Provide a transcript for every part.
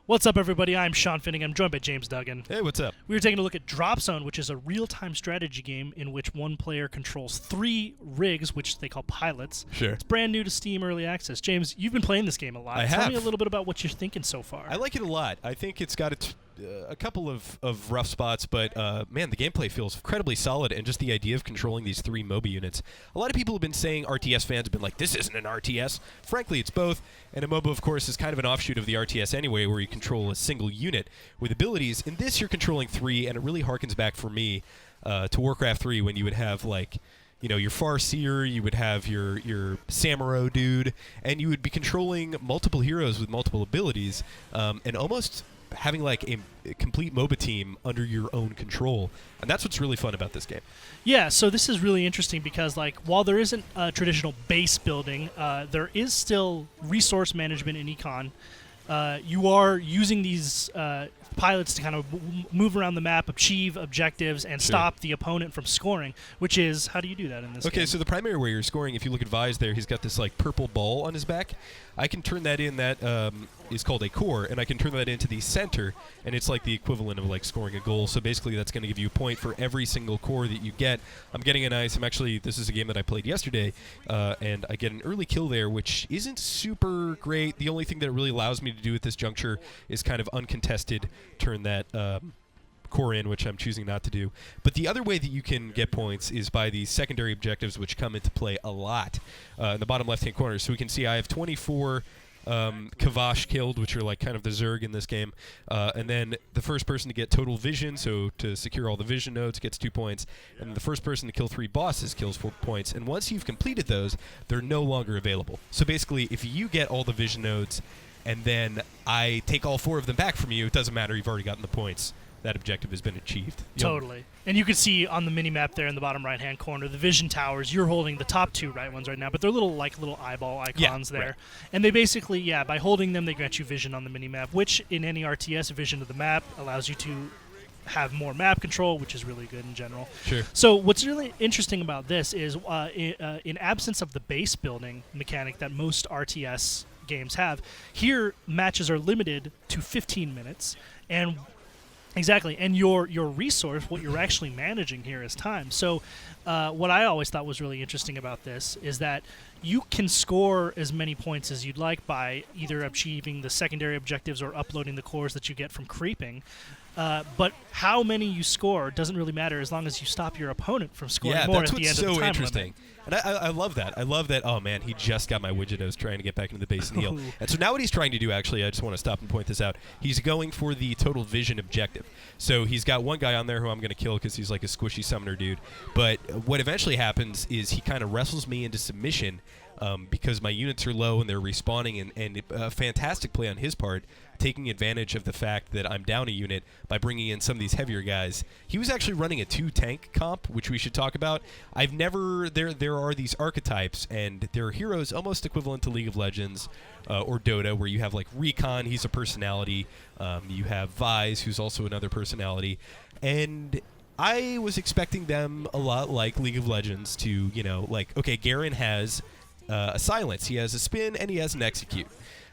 What's up, everybody? I'm Sean Finning. I'm joined by James Duggan. Hey, what's up? We were taking a look at Dropzone, which is a real-time strategy game in which one player controls 3 rigs, which they call pilots. Sure. It's brand new to Steam Early Access. James, you've been playing this game a lot. I Tell have. me a little bit about what you're thinking so far. I like it a lot. I think it's got a couple of rough spots, but man, the gameplay feels incredibly solid, and just the idea of controlling these 3 MOBA units. A lot of people have been saying, RTS fans have been like, this isn't an RTS. Frankly, it's both, and a MOBA, of course, is kind of an offshoot of the RTS anyway, where you control a single unit with abilities. In this, you're controlling 3, and it really harkens back for me to Warcraft 3, when you would have, like, you know, your Farseer, you would have your Samuro dude, and you would be controlling multiple heroes with multiple abilities, and almost having like a complete MOBA team under your own control. And that's what's really fun about this game. Yeah, so this is really interesting because, like, while there isn't a traditional base building, there is still resource management in Econ. You are using these pilots to kind of move around the map, achieve objectives, and stop the opponent from scoring, which is, how do you do that in this game? Okay, so the primary way you're scoring, if you look at Vise there, he's got this like purple ball on his back. I can turn that in, that is called a core, and I can turn that into the center, and it's like the equivalent of like scoring a goal. So basically that's going to give you a point for every single core that you get. I'm getting a nice, this is a game that I played yesterday, and I get an early kill there, which isn't super great. The only thing that it really allows me to do at this juncture is kind of uncontested turn that core in, which I'm choosing not to do. But the other way that you can get points is by these secondary objectives, which come into play a lot in the bottom left-hand corner. So we can see I have 24 Kavash killed, which are like kind of the Zerg in this game. And then the first person to get total vision, so to secure all the vision nodes, gets 2 points. And then the first person to kill 3 bosses kills 4 points. And once you've completed those, they're no longer available. So basically, if you get all the vision nodes and then I take all 4 of them back from you, it doesn't matter, you've already gotten the points. That objective has been achieved. Totally. And you can see on the mini-map there in the bottom right-hand corner, the vision towers. You're holding the top 2 right ones right now, but they're little eyeball icons there. Right. And they basically, by holding them, they grant you vision on the mini-map, which in any RTS, vision of the map allows you to have more map control, which is really good in general. Sure. So what's really interesting about this is in absence of the base building mechanic that most RTS games have, here matches are limited to 15 minutes, and exactly, and your resource, what you're actually managing here is time. So what I always thought was really interesting about this is that you can score as many points as you'd like by either achieving the secondary objectives or uploading the cores that you get from creeping. But how many you score doesn't really matter as long as you stop your opponent from scoring more at the end of the time limit. Yeah, that's what's so interesting. And I love that. I love that, oh man, he just got my widget nose trying to get back into the base and heal. And so now what he's trying to do, actually, I just want to stop and point this out, he's going for the total vision objective. So he's got one guy on there who I'm going to kill because he's like a squishy summoner dude. But what eventually happens is he kind of wrestles me into submission because my units are low and they're respawning, and a fantastic play on his part, taking advantage of the fact that I'm down a unit by bringing in some of these heavier guys. He was actually running a 2-tank comp, which we should talk about. There are these archetypes, and there are heroes almost equivalent to League of Legends or Dota, where you have like Recon, he's a personality. You have Vise, who's also another personality. And I was expecting them a lot like League of Legends to, you know, like, okay, Garen has a silence, he has a spin, and he has an execute.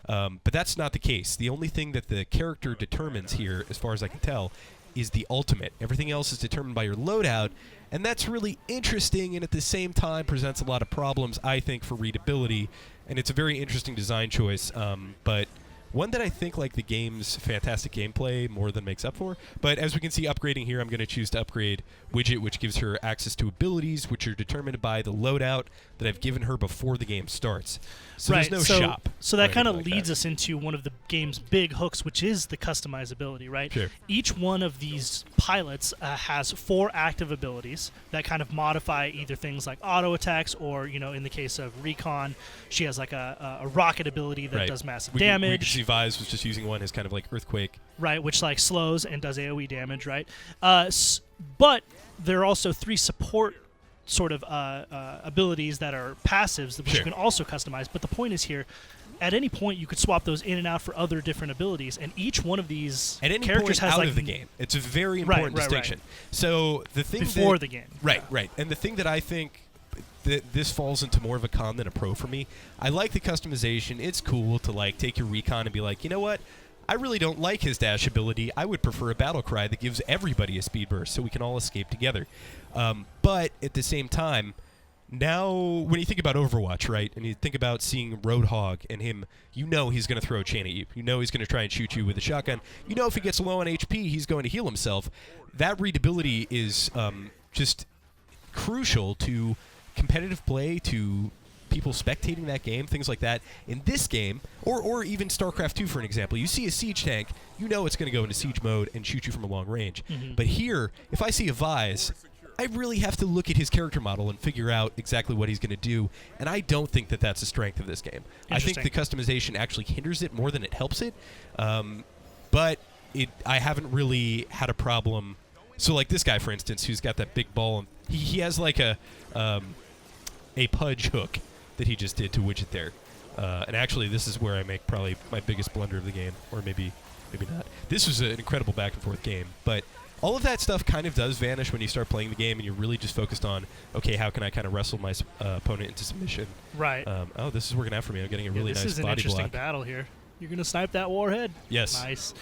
But that's not the case. The only thing that the character determines here, as far as I can tell, is the ultimate. Everything else is determined by your loadout, and that's really interesting, and at the same time presents a lot of problems, I think, for readability, and it's a very interesting design choice, but one that I think, like, the game's fantastic gameplay more than makes up for. But as we can see, upgrading here, I'm going to choose to upgrade Widget, which gives her access to abilities, which are determined by the loadout that I've given her before the game starts. So there's no shop. So that kind of leads us into one of the game's big hooks, which is the customizability, right? Sure. Each one of these pilots has 4 active abilities that kind of modify either things like auto attacks or, you know, in the case of Recon, she has like a rocket ability that does massive damage. We can see Vise was just using one as kind of like Earthquake. Right, which like slows and does AoE damage, right? But there are also 3 support sort of abilities that are passives, which you can also customize. But the point is here, at any point you could swap those in and out for other different abilities, and each one of these at any characters point has out like of the game. It's a very important distinction. So the thing before the game, right, and the thing that I think this falls into more of a con than a pro for me. I like the customization. It's cool to like take your Recon and be like, you know what? I really don't like his dash ability. I would prefer a battle cry that gives everybody a speed burst so we can all escape together. But at the same time, now when you think about Overwatch, right, and you think about seeing Roadhog and him, you know he's going to throw a chain at you. You know he's going to try and shoot you with a shotgun. You know if he gets low on HP, he's going to heal himself. That readability is just crucial to competitive play, to people spectating that game, things like that. In this game, or even StarCraft 2 for an example, you see a siege tank, you know it's going to go into siege mode and shoot you from a long range. But here, if I see a Vise, I really have to look at his character model and figure out exactly what he's going to do, and I don't think that that's a strength of this game. I think the customization actually hinders it more than it helps it, but I haven't really had a problem. So like this guy, for instance, who's got that big ball, and he has like a pudge hook that he just did to widget there. And actually, this is where I make probably my biggest blunder of the game, or maybe not. This was an incredible back-and-forth game, but all of that stuff kind of does vanish when you start playing the game and you're really just focused on, okay, how can I kind of wrestle my opponent into submission? Right. Oh, this is working out for me. I'm getting a really nice body block. This is an interesting battle here. You're going to snipe that warhead? Yes. Nice.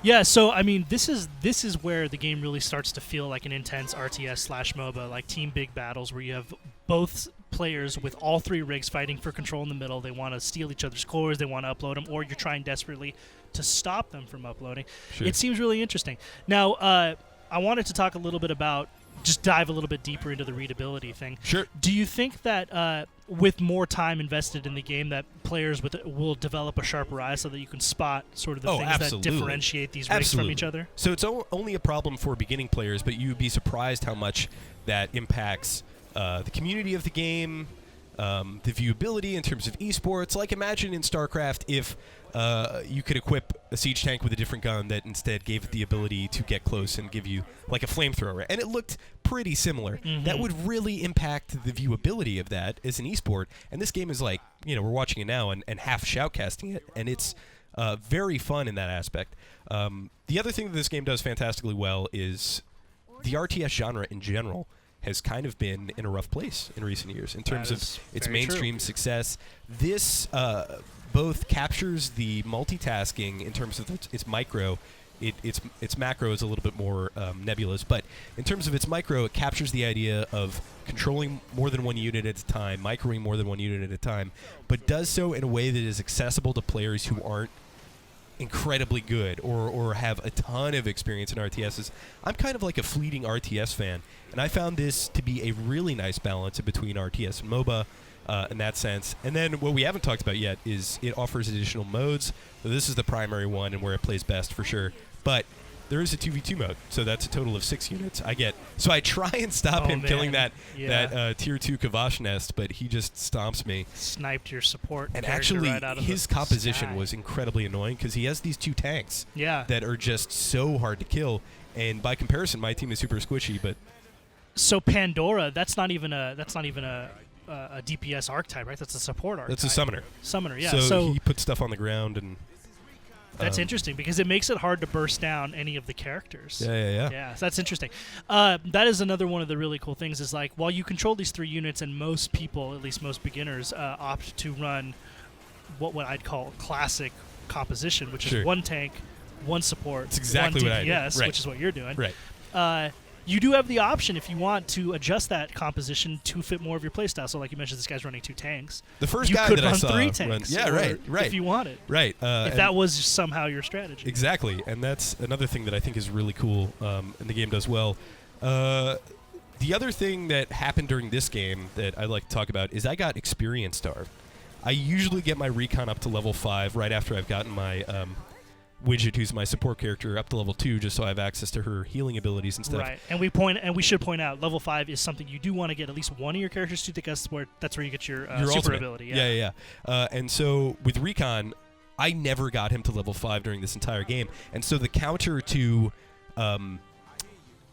Yeah, so, I mean, this is where the game really starts to feel like an intense RTS/MOBA, like team big battles where you have both players with all three rigs fighting for control in the middle. They want to steal each other's cores, they want to upload them, or you're trying desperately to stop them from uploading. Sure. It seems really interesting. Now, I wanted to talk a little bit about, just dive a little bit deeper into the readability thing. Sure. Do you think that with more time invested in the game that players will develop a sharper eye so that you can spot sort of the things that differentiate these rigs from each other? So it's only a problem for beginning players, but you'd be surprised how much that impacts the community of the game, the viewability in terms of esports. Like imagine in StarCraft if you could equip a siege tank with a different gun that instead gave it the ability to get close and give you like a flamethrower, and it looked pretty similar. That would really impact the viewability of that as an esport. And this game is like, we're watching it now and half shoutcasting it, and it's very fun in that aspect. The other thing that this game does fantastically well is the RTS genre in general has kind of been in a rough place in recent years in terms of its mainstream success. This both captures the multitasking in terms of its micro. Its macro is a little bit more nebulous, but in terms of its micro, it captures the idea of controlling more than one unit at a time, microing more than one unit at a time, but does so in a way that is accessible to players who aren't incredibly good or have a ton of experience in RTSs. I'm kind of like a fleeting RTS fan, and I found this to be a really nice balance in between RTS and MOBA in that sense. And then what we haven't talked about yet is it offers additional modes. So this is the primary one and where it plays best for sure, but there is a 2v2 mode, so that's a total of 6 units. So I try and stop him killing that tier 2 Kavash nest, but he just stomps me. Sniped your support. And actually, right out of his composition was incredibly annoying because he has these 2 tanks that are just so hard to kill. And by comparison, my team is super squishy. But so Pandora, that's not even a DPS archetype, right? That's a support archetype. That's a summoner. Summoner, yeah. So he puts stuff on the ground and. That's interesting because it makes it hard to burst down any of the characters. Yeah, so that's interesting. That is another one of the really cool things is like while you control these 3 units and most people, at least most beginners, opt to run what I'd call classic composition, which is 1 tank, 1 support, that's exactly 1 what DPS, I do. which is what you're doing. Right. You do have the option if you want to adjust that composition to fit more of your playstyle. So, like you mentioned, this guy's running 2 tanks. The first you guy could that run I saw 3 tanks. Right. If you wanted. Right. If that was somehow your strategy. Exactly, and that's another thing that I think is really cool, and the game does well. The other thing that happened during this game that I'd like to talk about is I got experience starved. I usually get my recon up to level 5 right after I've gotten my Widget, who's my support character, up to level 2, just so I have access to her healing abilities and stuff. Right, and we should point out level 5 is something you do want to get at least one of your characters to, because that's where you get your super ultimate ability. Yeah. And so with Recon, I never got him to level 5 during this entire game, and so the counter to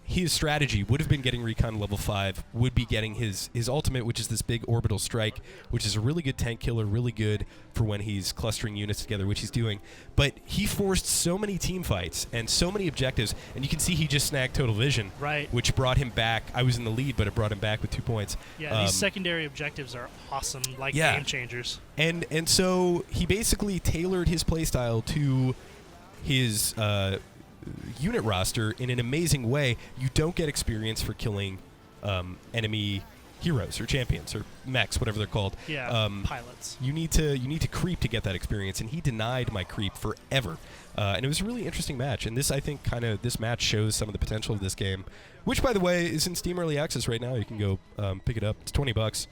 his strategy would have been getting Recon level 5, would be getting his ultimate, which is this big orbital strike, which is a really good tank killer, really good for when he's clustering units together, which he's doing. But he forced so many team fights and so many objectives, and you can see he just snagged Total Vision, right, which brought him back. I was in the lead, but it brought him back with 2 points. Yeah, these secondary objectives are awesome, like game changers. And so he basically tailored his playstyle to his unit roster in an amazing way, you don't get experience for killing enemy heroes or champions or mechs, whatever they're called. Yeah, pilots. You need to creep to get that experience, and he denied my creep forever. And it was a really interesting match. And this, I think, this match shows some of the potential of this game, which, by the way, is in Steam Early Access right now. You can go pick it up. It's $20,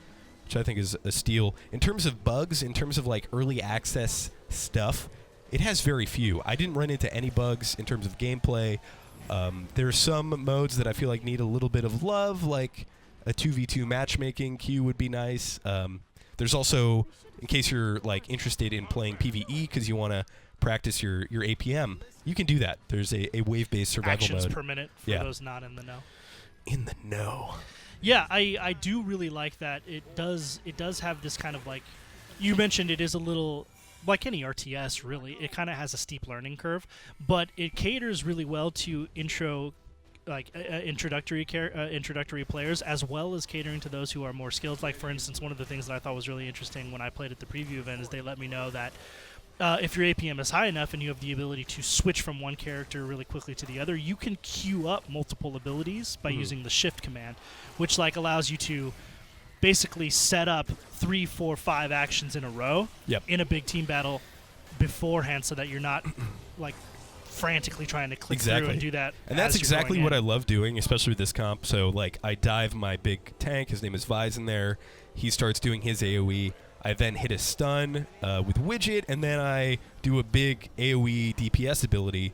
which I think is a steal. In terms of bugs, in terms of like early access stuff, it has very few. I didn't run into any bugs in terms of gameplay. There are some modes that I feel like need a little bit of love, like a 2v2 matchmaking queue would be nice. There's also, in case you're like interested in playing PvE because you want to practice your APM, you can do that. There's a wave-based survival Actions mode. per minute for those not in the know. In the know. Yeah, I do really like that. It does have this kind of like, you mentioned it is a little like any RTS really. It kind of has a steep learning curve, but it caters really well to introductory players, as well as catering to those who are more skilled. Like, for instance, one of the things that I thought was really interesting when I played at the preview event is they let me know that if your APM is high enough and you have the ability to switch from one character really quickly to the other, you can queue up multiple abilities by using the shift command, which like allows you to basically set up 3, 4, 5 actions in a row in a big team battle beforehand, so that you're not like frantically trying to click through and do that. And that's exactly what I love doing, especially with this comp. So like I dive my big tank, his name is Vise in there, he starts doing his AoE, I then hit a stun with Widget, and then I do a big AoE DPS ability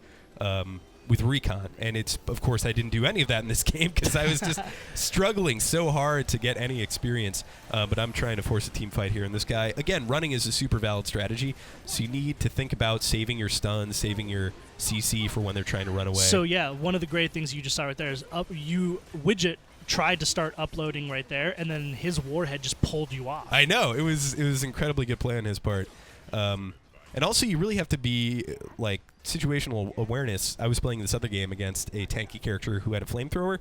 with Recon. And it's, of course, I didn't do any of that in this game because I was just struggling so hard to get any experience. But I'm trying to force a team fight here. And this guy, again, running is a super valid strategy. So you need to think about saving your stun, saving your CC for when they're trying to run away. So, yeah, one of the great things you just saw right there is Widget tried to start uploading right there, and then his warhead just pulled you off. I know. It was incredibly good play on his part. And also, you really have to be, like, situational awareness. I was playing this other game against a tanky character who had a flamethrower,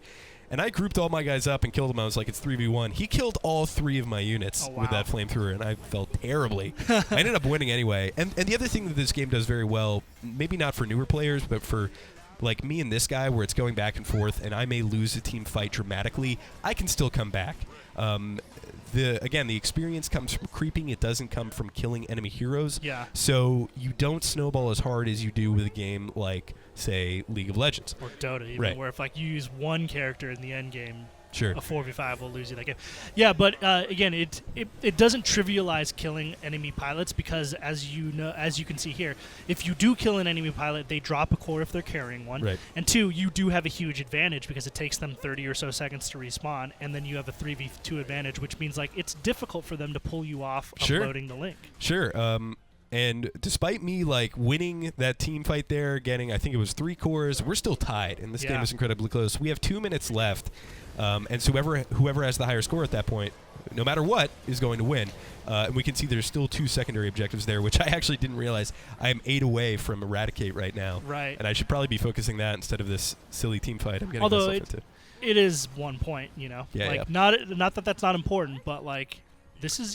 and I grouped all my guys up and killed them. I was like, it's 3v1. He killed all 3 of my units with that flamethrower, and I felt terribly. I ended up winning anyway. And the other thing that this game does very well, maybe not for newer players, but for like me and this guy, where it's going back and forth, and I may lose a team fight dramatically, I can still come back. The experience comes from creeping. It doesn't come from killing enemy heroes. Yeah. So you don't snowball as hard as you do with a game like, say, League of Legends. Or Dota, even, where if like you use one character in the end game, sure, a 4v5 will lose you that game. Yeah, but again, it doesn't trivialize killing enemy pilots, because as you can see here, if you do kill an enemy pilot, they drop a core if they're carrying one. Right. And 2, you do have a huge advantage because it takes them 30 or so seconds to respawn, and then you have a 3v2 advantage, which means like it's difficult for them to pull you off uploading the link. Sure. And despite me like winning that team fight there, getting, I think it was 3 cores, we're still tied, and this game is incredibly close. We have 2 minutes left. And so whoever has the higher score at that point, no matter what, is going to win. And we can see there's still 2 secondary objectives there, which I actually didn't realize. I am 8 away from Eradicate right now. Right. And I should probably be focusing that instead of this silly team fight I'm getting myself into. It is 1 point, you know. Yeah, not that that's not important, but like this is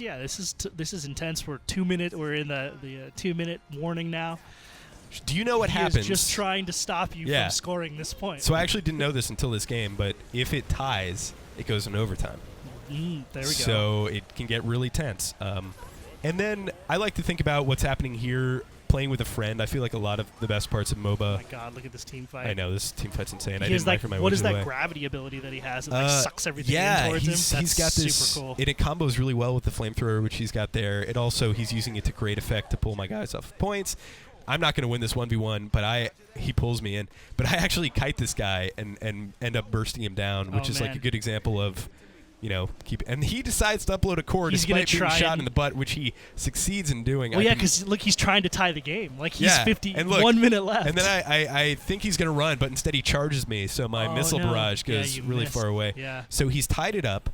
intense. We're in the 2-minute warning now. Do you know what happens? He is just trying to stop you from scoring this point. So I actually didn't know this until this game, but if it ties, it goes in overtime. There we go. So it can get really tense. And then I like to think about what's happening here, playing with a friend. I feel like a lot of the best parts of MOBA. Oh my God, look at this team fight. I know, this team fight's insane. He I didn't like, micro my what is that away. gravity ability that he has? It like sucks everything in towards him. That's he's got this, super cool. It combos really well with the flamethrower, which he's got there. It also, he's using it to great effect to pull my guys off points. I'm not going to win this 1v1, but he pulls me in. But I actually kite this guy and end up bursting him down, which is like a good example of, you know, and he decides to upload a core despite being shot in the butt, which he succeeds in doing. Well, because look, he's trying to tie the game. Like he's 1 minute left. And then I think he's going to run, but instead he charges me, so my missile barrage goes really far away. Yeah. So he's tied it up.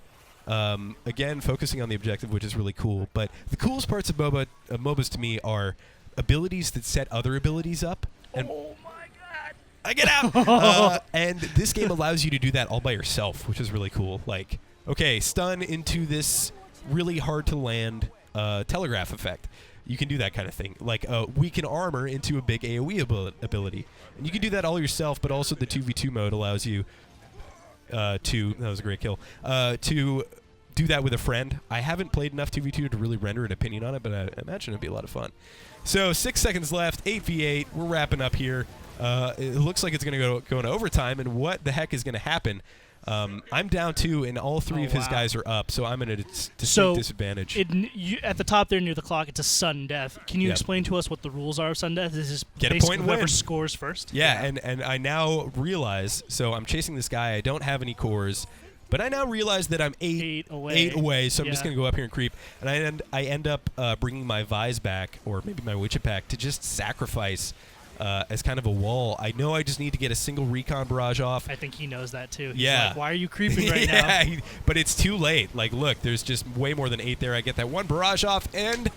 Again, focusing on the objective, which is really cool. But the coolest parts of MOBAs to me are abilities that set other abilities up. And oh my God! I get out. And this game allows you to do that all by yourself, which is really cool. Like, okay, stun into this really hard to land telegraph effect. you can do that kind of thing. Like weaken armor into a big AoE ability. And you can do that all yourself, but also the 2v2 mode allows you that was a great kill, to do that with a friend. I haven't played enough 2v2 to really render an opinion on it, but I imagine it'd be a lot of fun. So 6 seconds left, 8v8. We're wrapping up here. It looks like it's going to go into overtime, and what the heck is going to happen? I'm down 2, and all 3 of his guys are up, so I'm in a distinct disadvantage. At the top there near the clock, it's a sudden death. Can you explain to us what the rules are of sudden death? This is get a point and whoever win. scores first? Yeah, and I now realize, so I'm chasing this guy. I don't have any cores, but I now realize that I'm 8 away, so I'm just going to go up here and creep. And I end up bringing my Vise back, or maybe my Witchet pack, to just sacrifice as kind of a wall. I know I just need to get a single recon barrage off. I think he knows that too. He's Yeah. like, why are you creeping right now? But it's too late. Like, look, there's just way more than 8 there. I get that one barrage off, and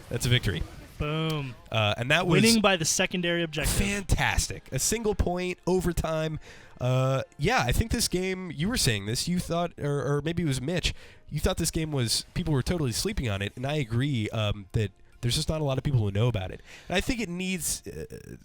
that's a victory. Boom. And that was winning by the secondary objective. Fantastic. A single point, overtime. Yeah, I think this game, you were saying this, you thought, or maybe it was Mitch, you thought this game was, people were totally sleeping on it, and I agree that there's just not a lot of people who know about it. And I think it needs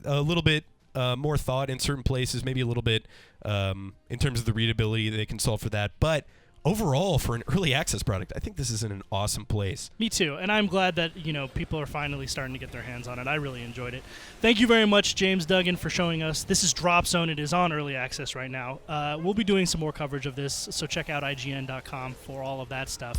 a little bit more thought in certain places, maybe a little bit in terms of the readability they can solve for that. But overall, for an early access product, I think this is in an awesome place. Me too, and I'm glad that people are finally starting to get their hands on it. I really enjoyed it. Thank you very much, James Duggan, for showing us. This is Dropzone. It is on early access right now. We'll be doing some more coverage of this, so check out IGN.com for all of that stuff.